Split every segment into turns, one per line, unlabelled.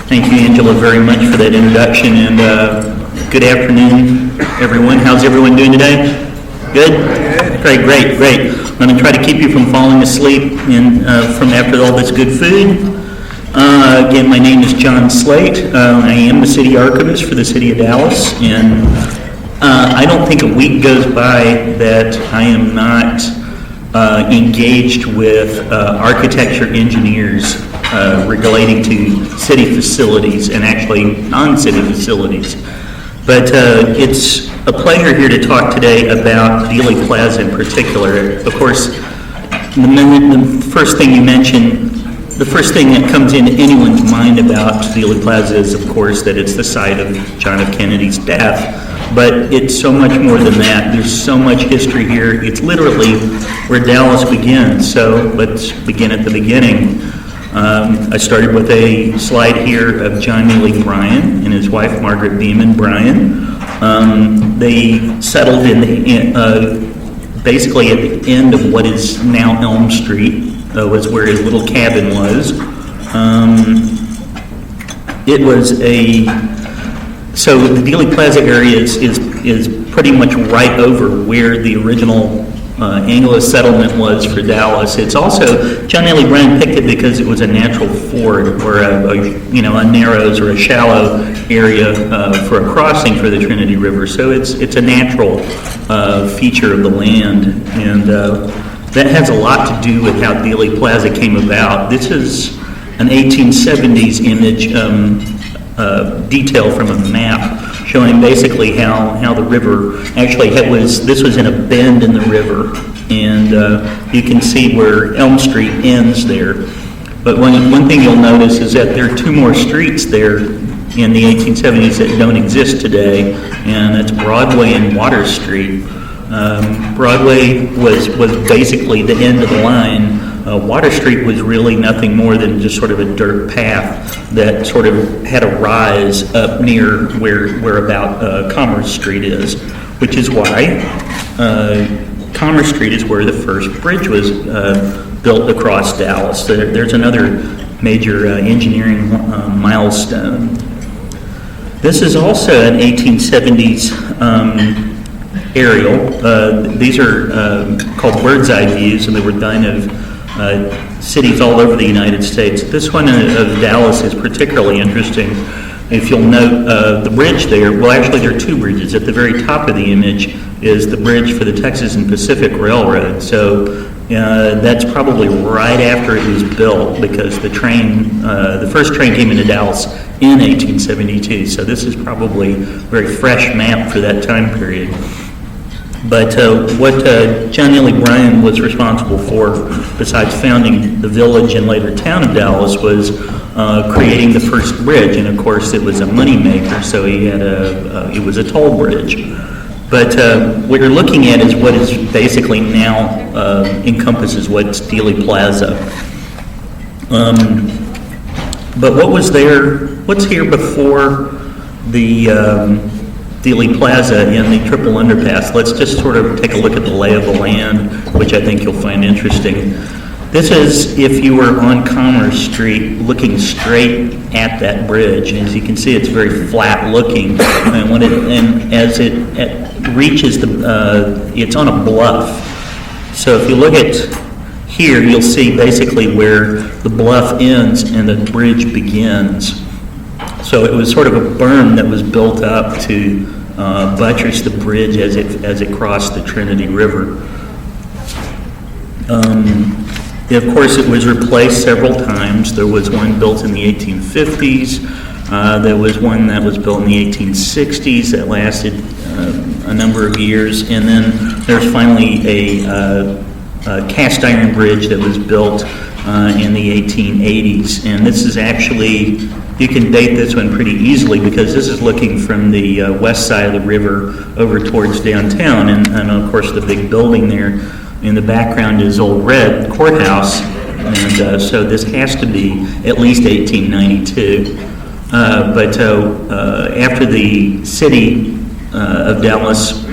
Thank you, Angela, very much for that introduction, and good afternoon, everyone. How's everyone doing today? Good? Great. I'm going to try to keep you from falling asleep and from after all this good food. Again, my name is John Slate. I am the city archivist for the city of Dallas, and I don't think a week goes by that I am not engaged with architecture engineers relating to city facilities and actually non-city facilities. But it's a pleasure here to talk today about Dealey Plaza in particular. Of course, the first thing you mentioned, the first thing that comes into anyone's mind about Dealey Plaza is, of course, that it's the site of John F. Kennedy's death. But it's so much more than that. There's so much history here. It's literally where Dallas begins. So let's begin at the beginning. I started with a slide here of John Dealey Bryan and his wife Margaret Beeman Bryan. They settled basically at the end of what is now Elm Street, was where his little cabin was. So the Dealey Plaza area is pretty much right over where the original Anglo settlement was for Dallas. It's also, John Dealey Bryan picked it because it was a natural ford or a narrows or a shallow area for a crossing for the Trinity River. So it's a natural feature of the land, and that has a lot to do with how Dealey Plaza came about. This is an 1870s image detail from a map showing basically how the river actually this was in a bend in the river, and you can see where Elm Street ends there. But one thing you'll notice is that there are two more streets there in the 1870s that don't exist today, and that's Broadway and Water Street. Broadway was basically the end of the line. Water Street was really nothing more than just sort of a dirt path that sort of had a rise up near where about Commerce Street is, which is why Commerce Street is where the first bridge was built across Dallas. There's another major engineering milestone. This is also an 1870s aerial. These are called bird's eye views, and they were done of cities all over the United States. This one of Dallas is particularly interesting. If you'll note the bridge there, well, actually there are two bridges. At the very top of the image is the bridge for the Texas and Pacific Railroad. So that's probably right after it was built, because the first train came into Dallas in 1872. So this is probably a very fresh map for that time period. But what John Dealey Bryan was responsible for, besides founding the village and later town of Dallas, was creating the first bridge. And of course, it was a money maker, so it was a toll bridge. But what you're looking at is what is basically now encompasses what's Dealey Plaza. But what's here before the Dealey Plaza in the Triple Underpass? Let's just sort of take a look at the lay of the land, which I think you'll find interesting. This is if you were on Commerce Street looking straight at that bridge. And as you can see, it's very flat looking, and as it reaches it's on a bluff. So if you look at here, you'll see basically where the bluff ends and the bridge begins. So it was sort of a berm that was built up to buttress the bridge as it crossed the Trinity River. Of course, it was replaced several times. There was one built in the 1850s. There was one that was built in the 1860s that lasted a number of years. And then there's finally a cast iron bridge that was built in the 1880s. And this is actually, you can date this one pretty easily because this is looking from the west side of the river over towards downtown. And of course, the big building there in the background is Old Red Courthouse. And so this has to be at least 1892. But after the city of Dallas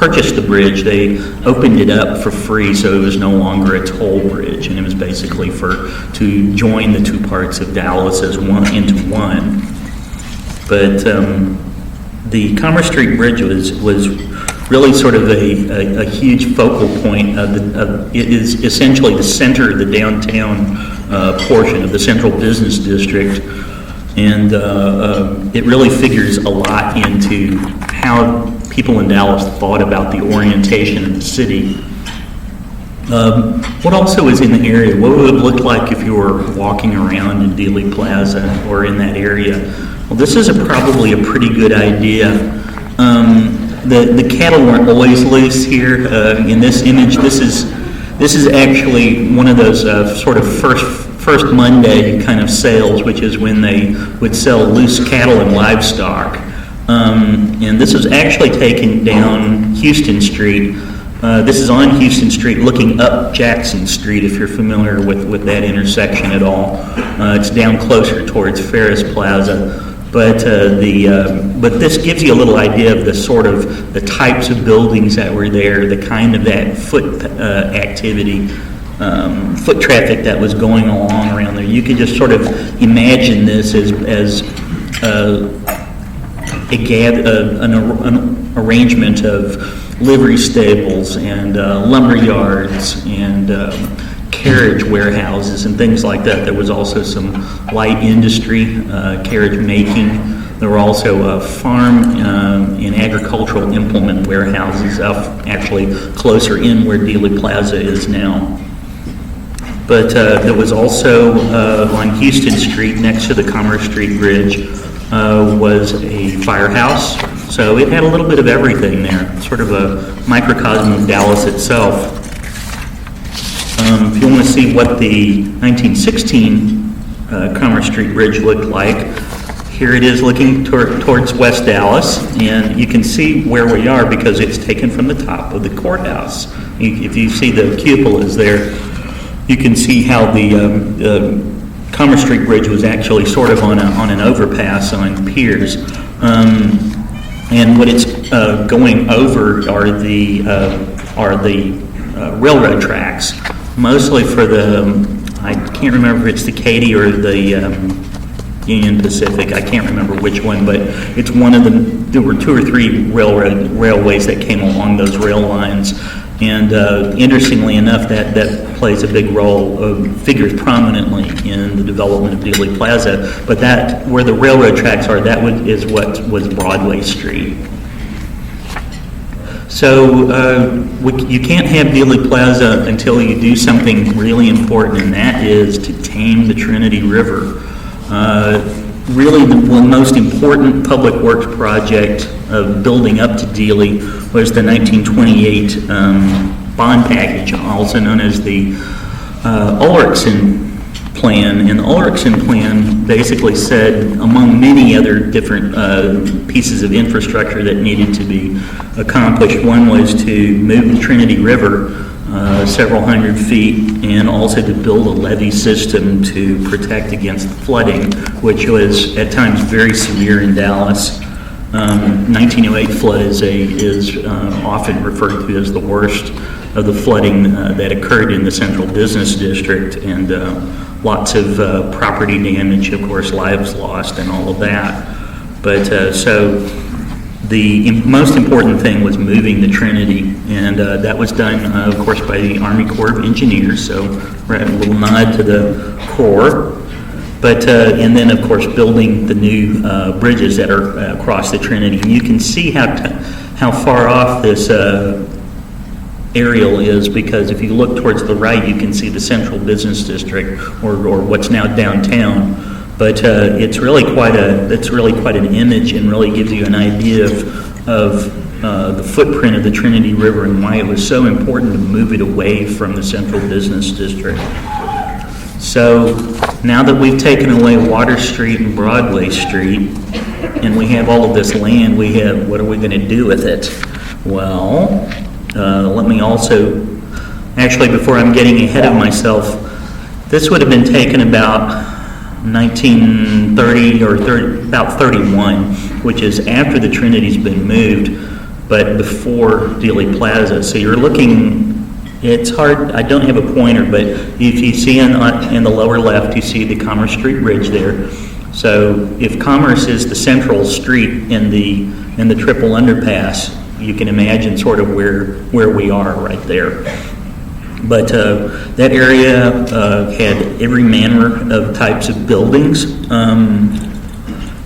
purchased the bridge, they opened it up for free, so it was no longer a toll bridge, and it was basically to join the two parts of Dallas as one into one. But the Commerce Street Bridge was really sort of a huge focal point it is essentially the center of the downtown portion of the central business district, and it really figures a lot into how people in Dallas thought about the orientation of the city. What also is in the area? What would it look like if you were walking around in Dealey Plaza or in that area? Well, this is probably a pretty good idea. The cattle weren't always loose here. In this image, this is actually one of those sort of first Monday kind of sales, which is when they would sell loose cattle and livestock. And this was actually taken down Houston Street. This is on Houston Street looking up Jackson Street, if you're familiar with that intersection at all. It's down closer towards Ferris Plaza. But this gives you a little idea of the types of buildings that were there, the kind of that foot activity, foot traffic that was going along around there. You could just sort of imagine this as an arrangement of livery stables and lumber yards and carriage warehouses and things like that. There was also some light industry, carriage making. There were also farm and agricultural implement warehouses actually closer in where Dealey Plaza is now. But there was also on Houston Street, next to the Commerce Street Bridge, was a firehouse. So it had a little bit of everything there, sort of a microcosm of Dallas itself. If you want to see what the 1916 Commerce Street Bridge looked like, here it is looking towards West Dallas, and you can see where we are because it's taken from the top of the courthouse. If you see the cupolas there, you can see how the Commerce Street Bridge was actually sort of on an overpass on piers. And what it's going over are the railroad tracks, mostly for I can't remember if it's the Katy or the Union Pacific. I can't remember which one, but it's one of them. There were 2 or 3 railways that came along those rail lines. And interestingly enough, that plays a big role, figures prominently in the development of Dealey Plaza. But that, where the railroad tracks are, is what was Broadway Street. So you can't have Dealey Plaza until you do something really important, and that is to tame the Trinity River. Really, the most important public works project of building up to Dealey was the 1928 bond package, also known as the Ulrichsen Plan. And the Ulrichsen Plan basically said, among many other different pieces of infrastructure that needed to be accomplished, one was to move the Trinity River several hundred feet, and also to build a levee system to protect against flooding, which was at times very severe in Dallas. 1908 flood is often referred to as the worst of the flooding that occurred in the central business district, and lots of property damage, of course, lives lost and all of that. But so the most important thing was moving the Trinity, and that was done, of course, by the Army Corps of Engineers, so we're a little nod to the Corps. But, and then, of course, building the new bridges that are across the Trinity. And you can see how far off this aerial is, because if you look towards the right, you can see the central business district, or what's now downtown. But it's really quite an image, and really gives you an idea of the footprint of the Trinity River and why it was so important to move it away from the central business district. So now that we've taken away Water Street and Broadway Street, and we have all of this land, what are we going to do with it? Well, let me also, actually, before I'm getting ahead of myself, this would have been taken about 1930 or about 31, which is after the Trinity's been moved. but before Dealey Plaza. So you're looking, it's hard, I don't have a pointer, but if you see in the lower left, you see the Commerce Street Bridge there. So if Commerce is the central street in the triple underpass, you can imagine sort of where we are right there. But that area had every manner of types of buildings.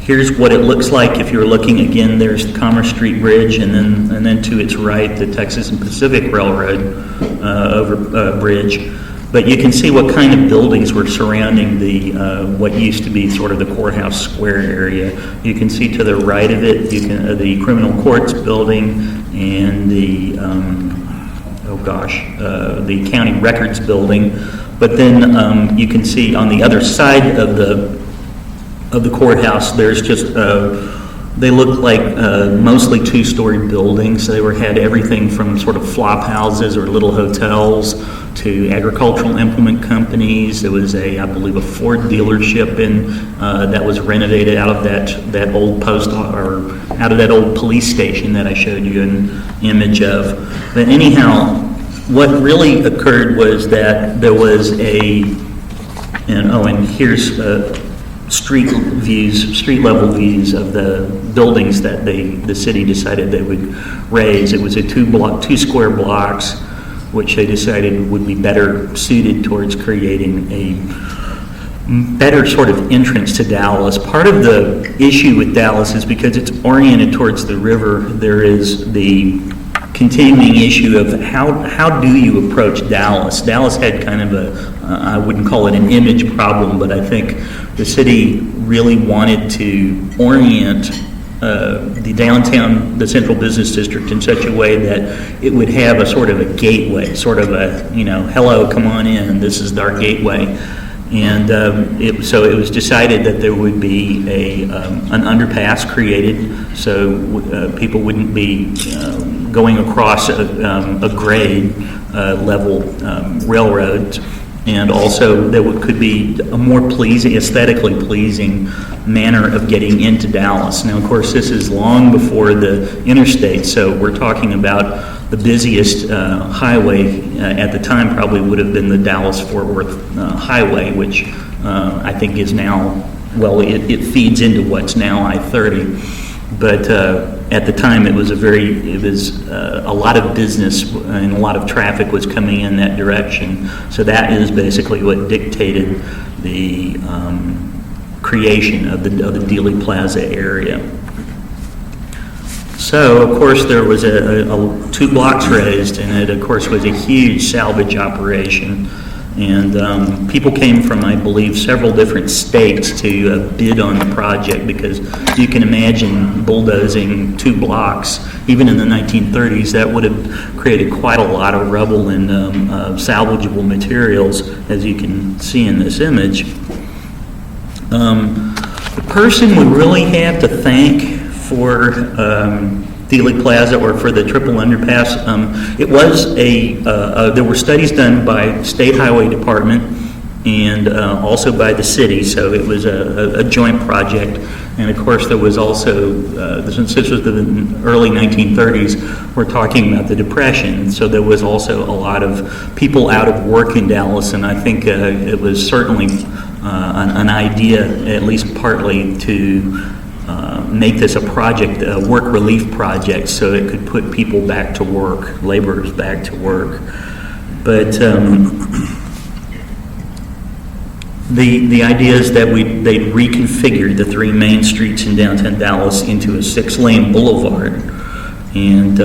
Here's what it looks like if you're looking again. There's the Commerce Street Bridge, and then to its right, the Texas and Pacific Railroad bridge. But you can see what kind of buildings were surrounding the what used to be sort of the courthouse square area. You can see to the right of it, the criminal courts building and the the county records building. But then you can see on the other side of the courthouse, there's just they look like mostly two-story buildings. They had everything from sort of flop houses or little hotels to agricultural implement companies. There was I believe a Ford dealership that was renovated out of that old post or out of that old police station that I showed you an image of. But anyhow, what really occurred was that there was and here's street level views of the buildings that the city decided they would raise. It was a two square blocks, which they decided would be better suited towards creating a better sort of entrance to Dallas. Part of the issue with Dallas is because it's oriented towards the river, there is the continuing issue of how do you approach Dallas. Dallas had kind of I wouldn't call it an image problem, but I think the city really wanted to orient the downtown, the central business district in such a way that it would have a sort of a gateway, sort of a, hello, come on in, this is our gateway. And so it was decided that there would be an underpass created so people wouldn't be going across a grade level railroad, and also there could be a more aesthetically pleasing manner of getting into Dallas. Now, of course, this is long before the interstate, so we're talking about the busiest highway at the time probably would have been the Dallas-Fort Worth highway, which I think is now, it feeds into what's now I-30. But at the time, it was a lot of business and a lot of traffic was coming in that direction. So that is basically what dictated the creation of the Dealey Plaza area. So, of course, there was a 2 blocks raised, and it, of course, was a huge salvage operation. And people came from, I believe, several different states to bid on the project, because you can imagine bulldozing 2 blocks. Even in the 1930s, that would have created quite a lot of rubble and salvageable materials, as you can see in this image. The person we really have to thank for Dealey Plaza or for the triple underpass, it was there were studies done by State Highway Department and also by the city, so it was a joint project. And of course there was also, since this was the early 1930s, we're talking about the Depression, so there was also a lot of people out of work in Dallas, and I think it was certainly an idea, at least partly, to make this a project, a work relief project, so it could put people back to work, laborers back to work. But the idea is that they'd reconfigured the 3 main streets in downtown Dallas into a 6-lane boulevard. And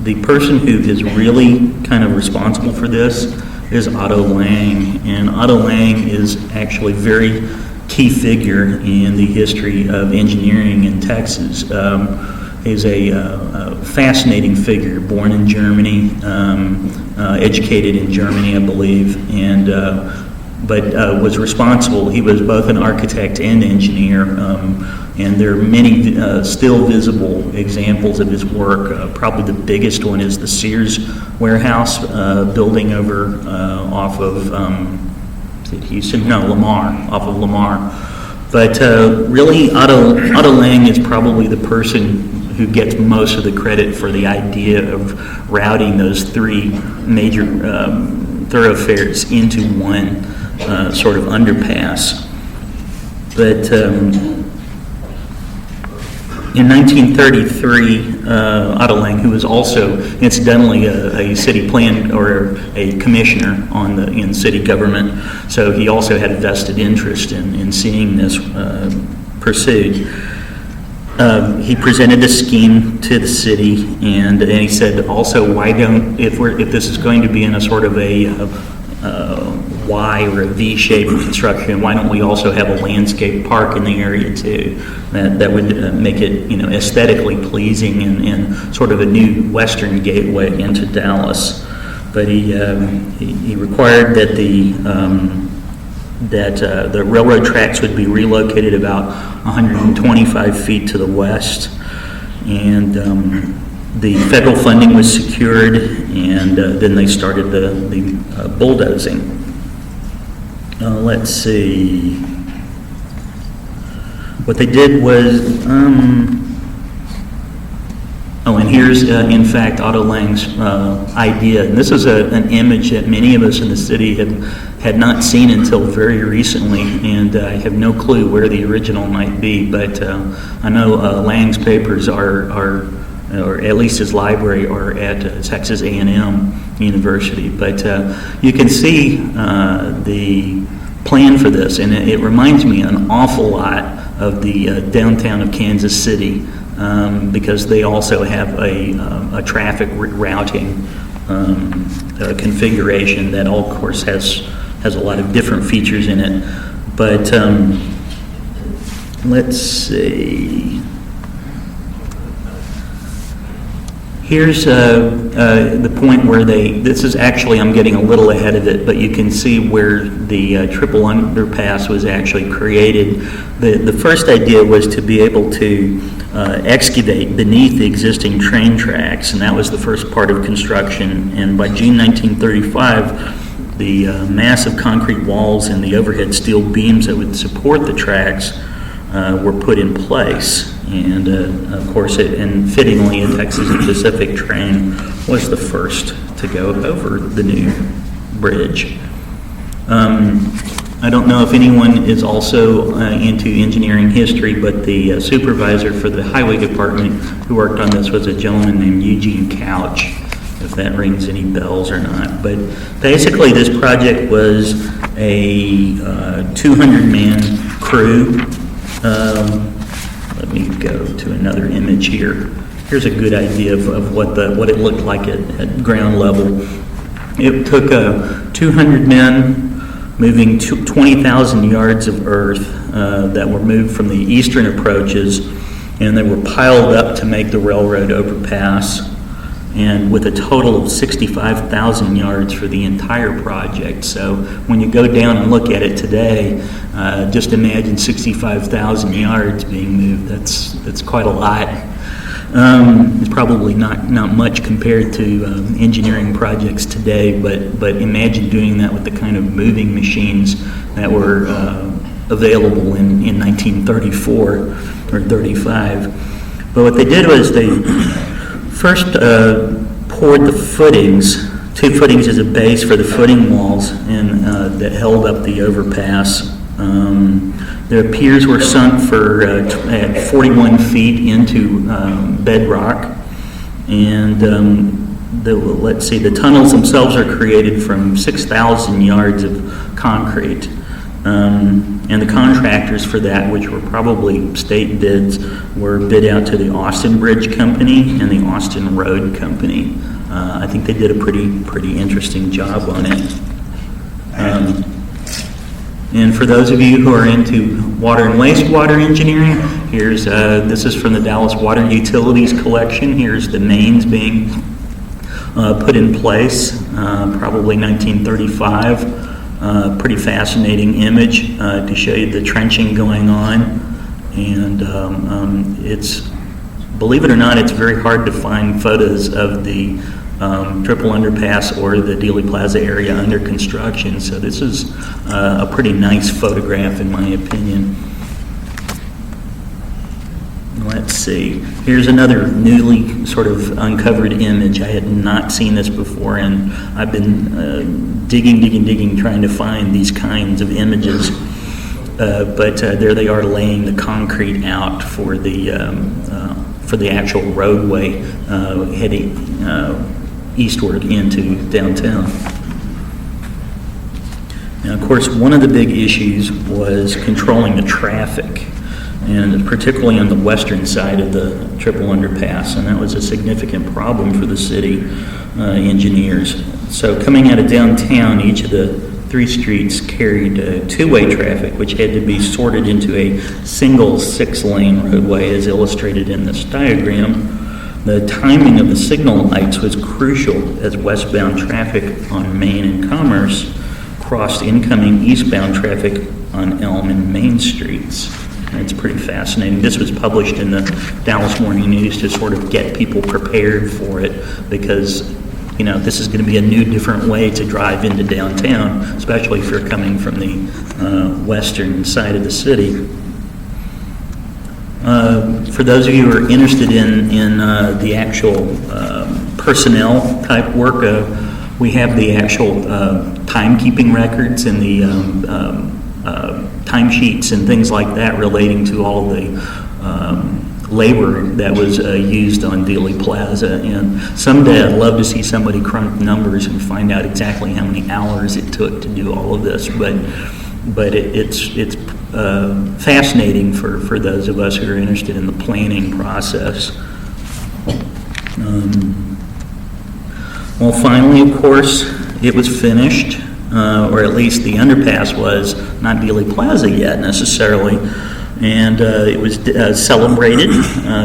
the person who is really kind of responsible for this is Otto Lang. And Otto Lang is actually very key figure in the history of engineering in Texas. He's a fascinating figure, born in Germany, educated in Germany, I believe, and but was responsible. He was both an architect and engineer, and there are many still visible examples of his work. Probably the biggest one is the Sears warehouse building over off of Houston? No, Lamar, off of Lamar. But really, Otto Lang is probably the person who gets most of the credit for the idea of routing those three major thoroughfares into one sort of underpass. But in 1933, Otto Lang, who was also incidentally a city plan or a commissioner in city government, so he also had a vested interest in seeing this pursued. He presented a scheme to the city, and he said also, why don't, if this is going to be in a sort of a Y or a V-shaped construction, why don't we also have a landscape park in the area too? That would make it, aesthetically pleasing and sort of a new western gateway into Dallas. But he required that the railroad tracks would be relocated about 125 feet to the west, and the federal funding was secured, and then they started the bulldozing. Let's see. What they did was, and here's, in fact, Otto Lang's idea. And this is an image that many of us in the city had not seen until very recently, and I have no clue where the original might be, but I know Lang's papers are, or at least his library, are at Texas A&M University. But you can see the plan for this, and it reminds me an awful lot of the downtown of Kansas City, because they also have a traffic routing configuration that, of course, has a lot of different features in it. But let's see. Here's the point where this is actually, I'm getting a little ahead of it, but you can see where the triple underpass was actually created. The first idea was to be able to excavate beneath the existing train tracks, and that was the first part of construction. And by June 1935, the massive concrete walls and the overhead steel beams that would support the tracks were put in place. And of course, and fittingly, a Texas Pacific train was the first to go over the new bridge. I don't know if anyone is also into engineering history, but the supervisor for the highway department who worked on this was a gentleman named Eugene Couch, if that rings any bells or not. But basically, this project was a 200-man crew. Let me go to another image here. Here's a good idea of what it looked like at ground level. It took 200 men moving 20,000 yards of earth that were moved from the eastern approaches, and they were piled up to make the railroad overpass, and with a total of 65,000 yards for the entire project. So when you go down and look at it today, just imagine 65,000 yards being moved. That's quite a lot. It's probably not much compared to engineering projects today, but imagine doing that with the kind of moving machines that were available in 1934 or 35. But what they did was they first poured the footings, 2 footings as a base for the footing walls, and that held up the overpass. The piers were sunk at 41 feet into bedrock, and the tunnels themselves are created from 6,000 yards of concrete. And the contractors for that, which were probably state bids, were bid out to the Austin Bridge Company and the Austin Road Company. I think they did a pretty interesting job on it. And for those of you who are into water and wastewater engineering, here's this is from the Dallas Water Utilities collection. Here's the mains being put in place, probably 1935. Pretty fascinating image to show you the trenching going on, and it's, believe it or not, it's very hard to find photos of the triple underpass or the Dealey Plaza area under construction, so this is a pretty nice photograph in my opinion. Let's see. Here's another newly sort of uncovered image. I had not seen this before, and I've been digging, trying to find these kinds of images. But there they are, laying the concrete out for the actual roadway heading eastward into downtown. Now, of course, one of the big issues was controlling the traffic, and particularly on the western side of the triple underpass, and that was a significant problem for the city engineers. So coming out of downtown, each of the three streets carried two-way traffic, which had to be sorted into a single 6-lane roadway, as illustrated in this diagram. The timing of the signal lights was crucial as westbound traffic on Main and Commerce crossed incoming eastbound traffic on Elm and Main Streets. And it's pretty fascinating. This was published in the Dallas Morning News to sort of get people prepared for it, because this is going to be a new, different way to drive into downtown, especially if you're coming from the western side of the city. For those of you who are interested in the actual personnel type work, we have the actual timekeeping records and the timesheets and things like that relating to all the labor that was used on Dealey Plaza. And someday I'd love to see somebody crunch numbers and find out exactly how many hours it took to do all of this. But it's fascinating for those of us who are interested in the planning process. Well, finally, of course, it was finished, or at least the underpass was, not Dealey Plaza yet necessarily, and it was celebrated.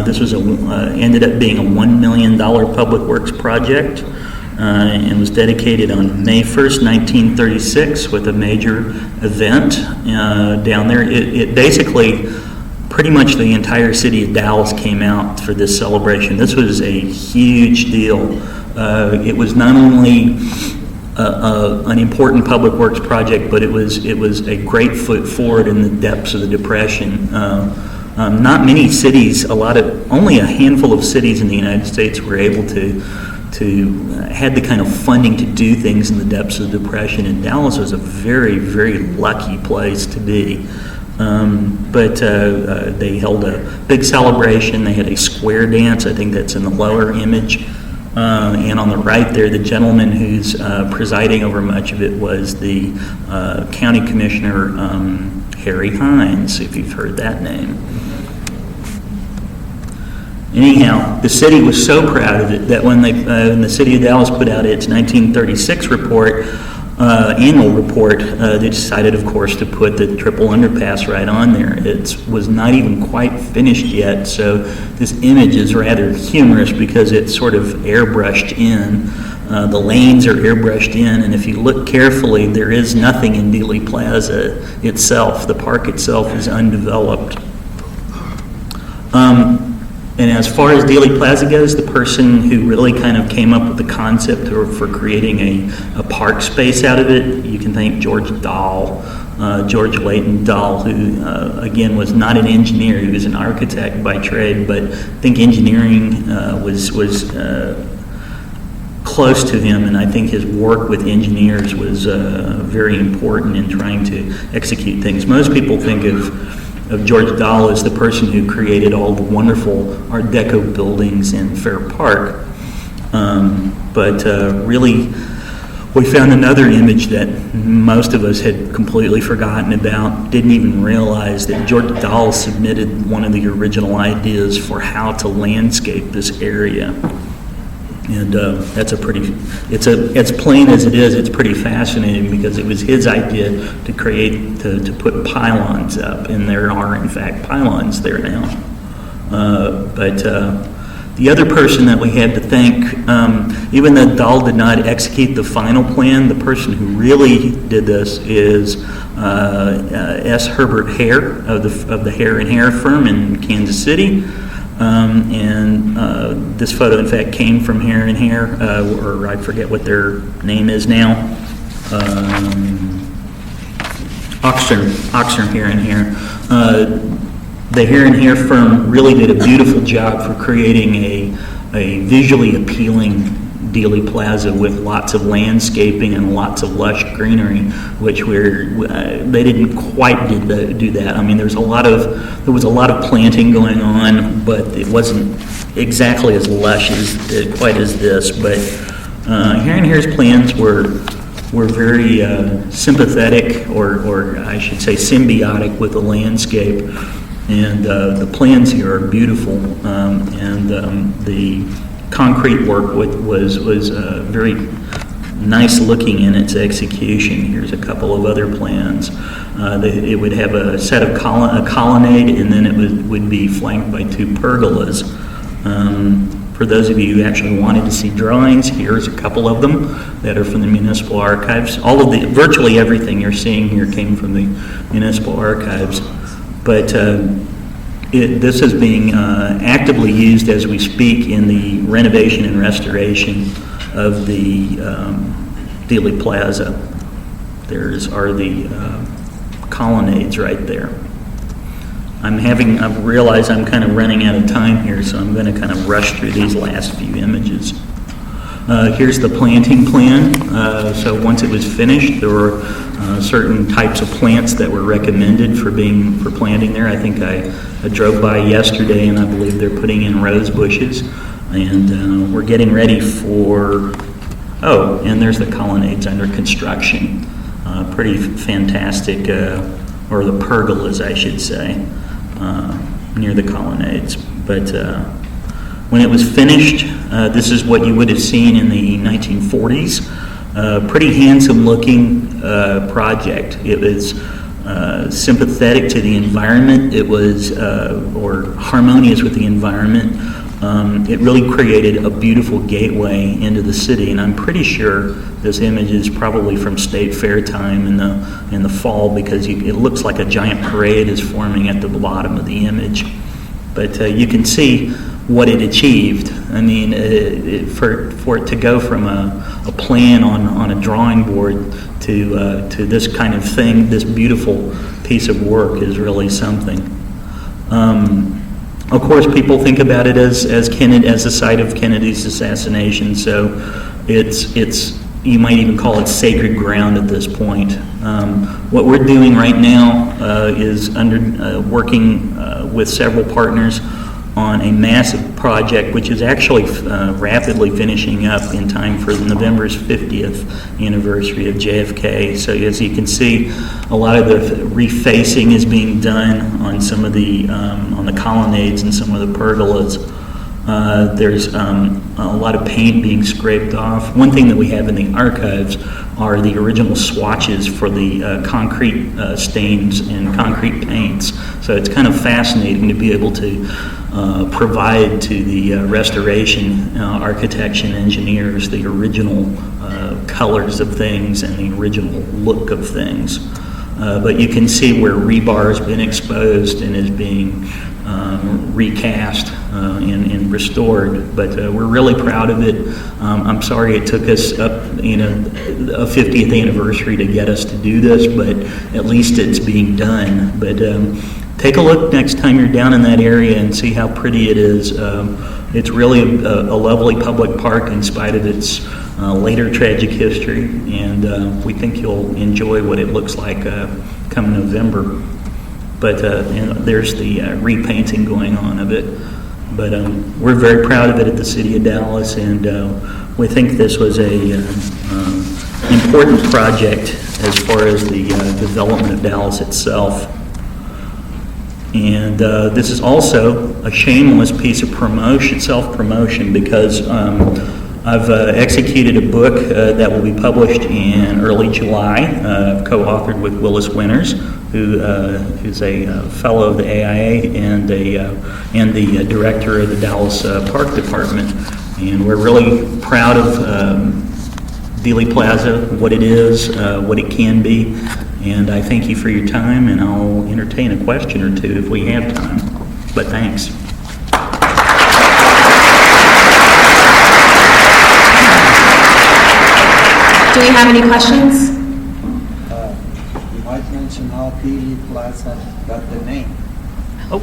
This was ended up being a $1 million public works project, and was dedicated on May 1st, 1936, with a major event down there. It basically, pretty much the entire city of Dallas came out for this celebration. This was a huge deal. It was not only an important public works project, but it was a great foot forward in the depths of the Depression. Not many cities, only a handful of cities in the United States were able to had the kind of funding to do things in the depths of the Depression, and Dallas was a very, very lucky place to be. But they held a big celebration. They had a square dance. I think that's in the lower image. And on the right there, the gentleman who's presiding over much of it was the county commissioner, Harry Hines, if you've heard that name. Anyhow, the city was so proud of it that when the city of Dallas put out its 1936 report, annual report, they decided, of course, to put the triple underpass right on there. It was not even quite finished yet, so this image is rather humorous because it's sort of airbrushed in. The lanes are airbrushed in, and if you look carefully, there is nothing in Dealey Plaza itself. The park itself is undeveloped. And as far as Dealey Plaza goes, the person who really kind of came up with the concept for creating a park space out of it, you can thank George Leighton Dahl, who again was not an engineer. He was an architect by trade, but I think engineering was close to him, and I think his work with engineers was very important in trying to execute things. Most people think of George Dahl as the person who created all the wonderful Art Deco buildings in Fair Park. But really, we found another image that most of us had completely forgotten about, didn't even realize that George Dahl submitted one of the original ideas for how to landscape this area. And that's it's plain as it is, it's pretty fascinating because it was his idea to put pylons up, and there are in fact pylons there now. But the other person that we had to thank, even though Dahl did not execute the final plan, the person who really did this is S. Herbert Hare of the Hare and Hare firm in Kansas City. And this photo, in fact, came from Hare and Hare, or I forget what their name is now. Oxner Hare and Hare. The Hair and Hair firm really did a beautiful job for creating a visually appealing Dealey Plaza with lots of landscaping and lots of lush greenery, which they didn't quite do that. I mean, there was a lot of planting going on, but it wasn't exactly as lush quite as this. But Hair and Hair's plans were very sympathetic, or I should say symbiotic, with the landscape. And the plans here are beautiful, and the concrete work was very nice looking in its execution. Here's a couple of other plans. It would have a set of a colonnade, and then it would be flanked by 2 pergolas. For those of you who actually wanted to see drawings, here's a couple of them that are from the municipal archives. Virtually everything you're seeing here came from the municipal archives. But this is being actively used as we speak in the renovation and restoration of the Dealey Plaza. Are the colonnades right there. I realize I'm kind of running out of time here, so I'm going to kind of rush through these last few images. Here's the planting plan. So once it was finished, there were certain types of plants that were recommended for planting there. I think I drove by yesterday, and I believe they're putting in rose bushes, and we're getting ready for. Oh, and there's the colonnades under construction. Pretty fantastic, or the pergolas, I should say, near the colonnades. But when it was finished, this is what you would have seen in the 1940s. Pretty handsome looking project. It was sympathetic to the environment. It was, or harmonious with the environment. It really created a beautiful gateway into the city, and I'm pretty sure this image is probably from State Fair time in the fall, because it looks like a giant parade is forming at the bottom of the image. But you can see what it achieved. I mean, for it to go from a plan on a drawing board to this kind of thing, this beautiful piece of work, is really something. Of course, people think about it as the site of Kennedy's assassination, so it's you might even call it sacred ground at this point. What we're doing right now is working with several partners on a massive project, which is actually rapidly finishing up in time for November's 50th anniversary of JFK. So as you can see, a lot of the refacing is being done on some of the on the colonnades and some of the pergolas. There's a lot of paint being scraped off. One thing that we have in the archives are the original swatches for the concrete stains and concrete paints. So it's kind of fascinating to be able to provide to the restoration architects and engineers the original colors of things and the original look of things. But you can see where rebar has been exposed and is being recast and restored, but we're really proud of it. I'm sorry it took us up, a 50th anniversary to get us to do this, but at least it's being done. But take a look next time you're down in that area and see how pretty it is. It's really a lovely public park in spite of its later tragic history, and we think you'll enjoy what it looks like come November. But there's the repainting going on of it. But we're very proud of it at the City of Dallas, and we think this was a important project as far as the development of Dallas itself. And this is also a shameless piece of self-promotion, because I've executed a book that will be published in early July, co-authored with Willis Winters, who's a fellow of the AIA and the director of the Dallas Park Department. And we're really proud of Dealey Plaza, what it is, what it can be. And I thank you for your time, and I'll entertain a question or two if we have time. But thanks.
Do we have any questions?
You might mention how Dealey Plaza got the name.
Oh.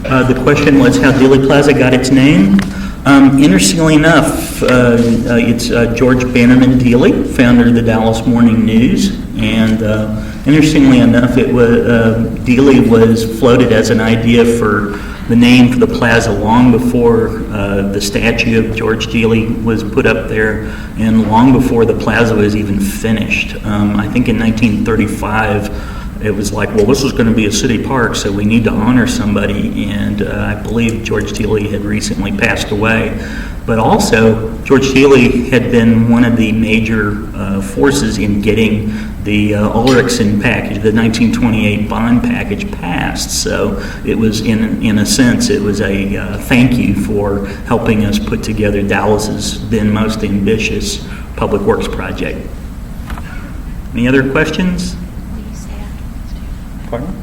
The question was how Dealey Plaza got its name. Interestingly enough, it's George Bannerman Dealey, founder of the Dallas Morning News, and interestingly enough, Dealey was floated as an idea for the name for the plaza long before the statue of George Dealey was put up there, and long before the plaza was even finished. I think in 1935. It was like, well, this is going to be a city park, so we need to honor somebody, and I believe George Dealey had recently passed away. But also, George Dealey had been one of the major forces in getting the Ulrichson package, the 1928 bond package, passed. So it was, in a sense, it was a thank you for helping us put together Dallas's then most ambitious public works project. Any other questions? Pardon?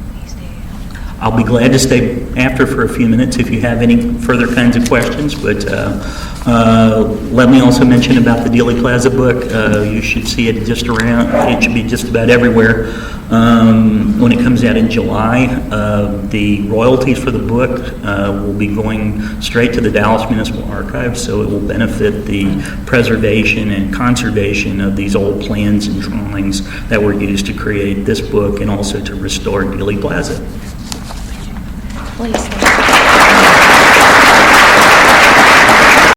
I'll be glad to stay after for a few minutes if you have any further kinds of questions, but let me also mention about the Dealey Plaza book. You should see it just around, it should be just about everywhere. When it comes out in July, the royalties for the book will be going straight to the Dallas Municipal Archives, so it will benefit the preservation and conservation of these old plans and drawings that were used to create this book and also to restore Dealey Plaza.
Please.